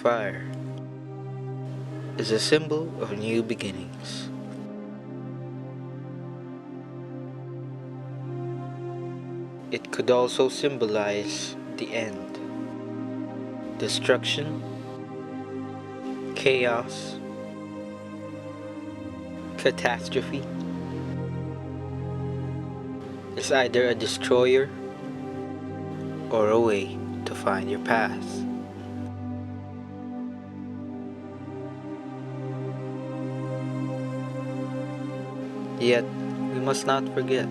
Fire is a symbol of new beginnings. It could also symbolize the end, destruction, chaos, catastrophe. It's either a destroyer or a way to find your path. Yet, we must not forget,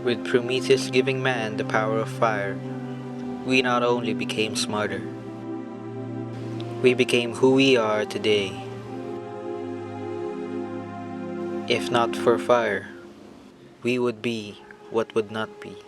with Prometheus giving man the power of fire, we not only became smarter, we became who we are today. If not for fire, we would be what would not be.